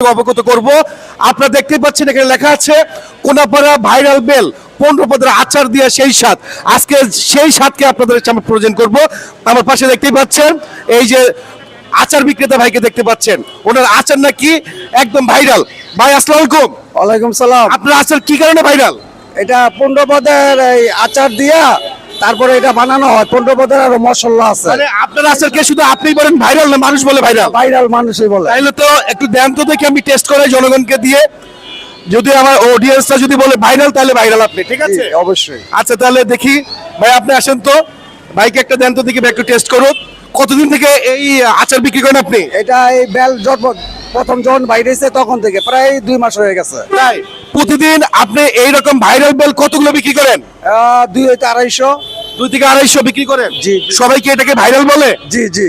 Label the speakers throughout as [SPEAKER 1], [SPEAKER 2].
[SPEAKER 1] অবগত করব। আপনারা দেখতে পাচ্ছেন এখানে লেখা আছে কোনাপাড়া ভাইরাল বেল 15 পদের আচার দিয়ে সেই স্বাদ। আজকে সেই স্বাদকে আপনাদের সামনে প্রেজেন্ট করব। আমার পাশে দেখতেই পাচ্ছেন এই যে আচার বিক্রেতা ভাইকে দেখতে পাচ্ছেন, ওনার আচার নাকি একদম ভাইরাল। ভাই আসসালামু আলাইকুম।
[SPEAKER 2] ওয়ালাইকুম সালাম।
[SPEAKER 1] আপনার আচার কি কারণে ভাইরাল?
[SPEAKER 2] এটা 15 পদের এই আচার দিয়া তারপরে এটা বানানো হয়। 15 পদের আরো মশলা আছে।
[SPEAKER 1] মানে আপনার আচারকে শুধু আপনি বলেন ভাইরাল না মানুষ বলে ভাইরাল?
[SPEAKER 2] ভাইরাল মানুষই বলে।
[SPEAKER 1] তাইলে তো একটু দেন তো দেখি, আমি টেস্ট করাই জনগণকে দিয়ে। যদি আমার অডিয়েন্সটা যদি বলে ভাইরাল তাহলে ভাইরাল আপনি, ঠিক আছে?
[SPEAKER 2] জি, অবশ্যই।
[SPEAKER 1] আচ্ছা তাহলে দেখি ভাই, আপনি আসেন তো, ভাইকে একটা দেন তো দেখি, ভাই একটু টেস্ট করুন। কতদিন থেকে এই আচার বিক্রি করেন আপনি?
[SPEAKER 2] এটা এই বেল প্রথম যখন বাইরে এসে তখন থেকে প্রায় 2 মাস হয়ে গেছে।
[SPEAKER 1] তাই প্রতিদিন আপনি এইরকম ভাইরাল বেল কতগুলো বিক্রি করেন?
[SPEAKER 2] 2 হইতে 250।
[SPEAKER 1] 2 থেকে 250 বিক্রি করেন?
[SPEAKER 2] জি, জি।
[SPEAKER 1] সবাই কি এটাকে ভাইরাল বলে?
[SPEAKER 2] জি জি।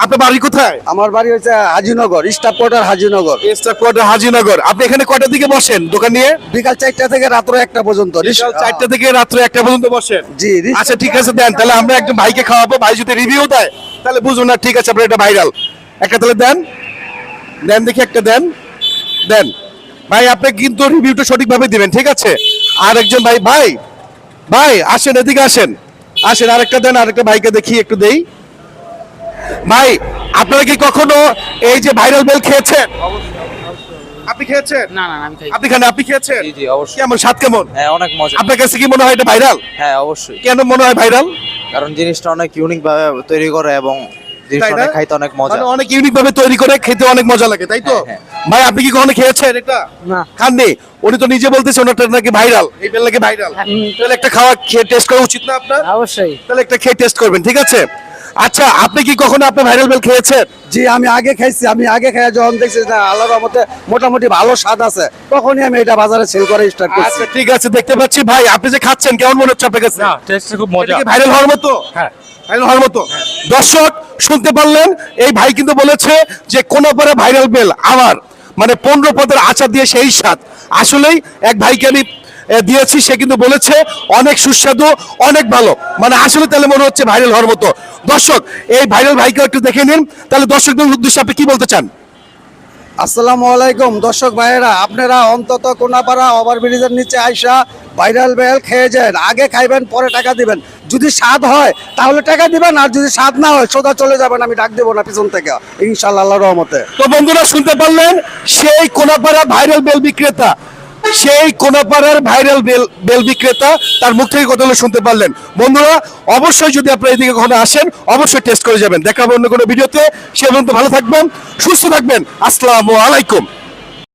[SPEAKER 1] আপনার বাড়ি কোথায়?
[SPEAKER 2] আমার বাড়ি হচ্ছে Hazinagar, staff quarter Hazinagar.
[SPEAKER 1] Staff quarter Hazinagar. আপনি এখানে কয়টার দিকে বসেন দোকান নিয়ে?
[SPEAKER 2] বিকাল 4টা থেকে রাত্র 1টা পর্যন্ত।
[SPEAKER 1] বিকাল 4টা থেকে রাত্রে 1টা পর্যন্ত বসেন?
[SPEAKER 2] জি।
[SPEAKER 1] আচ্ছা ঠিক আছে, দেন তাহলে আমরা একজন ভাইকে খাওয়াবো, ভাই যদি রিভিউ দেয় তাহলে বুঝুন না, ঠিক আছে আপনার এটা ভাইরাল। একটা তাহলে দেন, দেন দেখি একটা দেন, দেন ভাই। আপনি কিন্তু রিভিউটা সঠিকভাবে দিবেন, ঠিক আছে? আর একজন ভাই, ভাই ভাই আসেন, এদিকে আসেন, আসেন আরেকটা দেন, আরেকটা ভাইকে দেখি একটু দেই। ভাই আপনারা কি কখনো এই যে ভাইরাল বেল খেয়েছেন? আপনি খেয়েছেন?
[SPEAKER 3] না না আমি খাই।
[SPEAKER 1] আপনি খেয়েছেন?
[SPEAKER 3] জি জি অবশ্যই।
[SPEAKER 1] কেমন স্বাদ কেমন?
[SPEAKER 3] হ্যাঁ অনেক মজা।
[SPEAKER 1] আপনার কাছে কি মনে হয় এটা ভাইরাল?
[SPEAKER 3] হ্যাঁ অবশ্যই,
[SPEAKER 1] কেন মনে হয় ভাইরাল?
[SPEAKER 3] কারণ জিনিসটা অনেক ইউনিক ভাবে তৈরি করে এবং জিনিসটা
[SPEAKER 1] তাই না?
[SPEAKER 3] অনেক খাইতে অনেক মজা।
[SPEAKER 1] মানে অনেক ইউনিক ভাবে তৈরি করে খেতে অনেক মজা লাগে, তাই তো?
[SPEAKER 3] হ্যাঁ,
[SPEAKER 1] ভাই আপনি কি কখনো খেয়েছেন এটা?
[SPEAKER 2] না।
[SPEAKER 1] খাননি? উনি তো নিজে বলতেছে ওনাটা নাকি ভাইরাল, এই বেল নাকি ভাইরাল। তাহলে একটা খাওয়া খেয়ে টেস্ট করা উচিত না আপনার?
[SPEAKER 2] অবশ্যই।
[SPEAKER 1] তাহলে একটা খেয়ে টেস্ট করবেন, ঠিক আছে? আচ্ছা আপনি কি কখনো আপনি ভাইরাল বেল খেয়েছেন?
[SPEAKER 2] জি আমি আগে খাইছি। আমি আগে খাই যখন দেখছি না আল্লাহর রহমতে মোটামুটি ভালো স্বাদ আছে, তখনই আমি এটা বাজারে সেল করে স্টার্ট করছি।
[SPEAKER 1] আচ্ছা ঠিক আছে, দেখতে পাচ্ছি ভাই আপনি যে খাচ্ছেন কেমন মনে হচ্ছে আপনার কাছে?
[SPEAKER 4] না টেস্টটা খুব মজা।
[SPEAKER 1] ভাইরাল হওয়ার মতো?
[SPEAKER 4] হ্যাঁ।
[SPEAKER 1] ভাইরাল হওয়ার মতো। দর্শক শুনতে পারলেন, এই ভাই কিন্তু বলেছে যে কোনাপাড়া ভাইরাল বেল আমার, মানে 15 পদের আচার দিয়ে সেই স্বাদ। আসলেই এক ভাইকে আমি দিয়েছি, সে কিন্তু বলেছে অনেক সুস্বাদু, অনেক ভালো। মানে আসলে তাহলে মনে হচ্ছে ভাইরাল হওয়ার মতো। দর্শক এই ভাইরাল ভাইকে একটু দেখে নিন, তাহলে দর্শকদের উদ্দেশ্যে আপনি কি বলতে চান?
[SPEAKER 2] আসসালামু আলাইকুম দর্শক ভাইয়েরা, আপনারা অন্তত কোনাপাড়া ওভারব্রিজের নিচে আইসা ভাইরাল বেল খেয়ে যান। আগে খাইবেন পরে টাকা দিবেন। যদি স্বাদ হয় তাহলে টাকা দিবেন, আর যদি স্বাদ না হয় সোজা চলে যাবেন, আমি ডাক দেবো না পিছন থেকে, ইনশাআল্লাহ আল্লাহর রহমতে।
[SPEAKER 1] তো বন্ধুরা শুনতে পারলেন, সেই কোনাপাড়া ভাইরাল বেল বিক্রেতা, সেই কোনাপাড়ার ভাইরাল বেল বিক্রেতা, তার মুখ থেকে কথাগুলো শুনতে পারলেন। বন্ধুরা অবশ্যই যদি আপনারা এদিকে কখনো আসেন অবশ্যই টেস্ট করে যাবেন। দেখা হবে অন্য কোনো ভিডিওতে। সে পর্যন্ত ভালো থাকবেন, সুস্থ থাকবেন। আসসালামু আলাইকুম।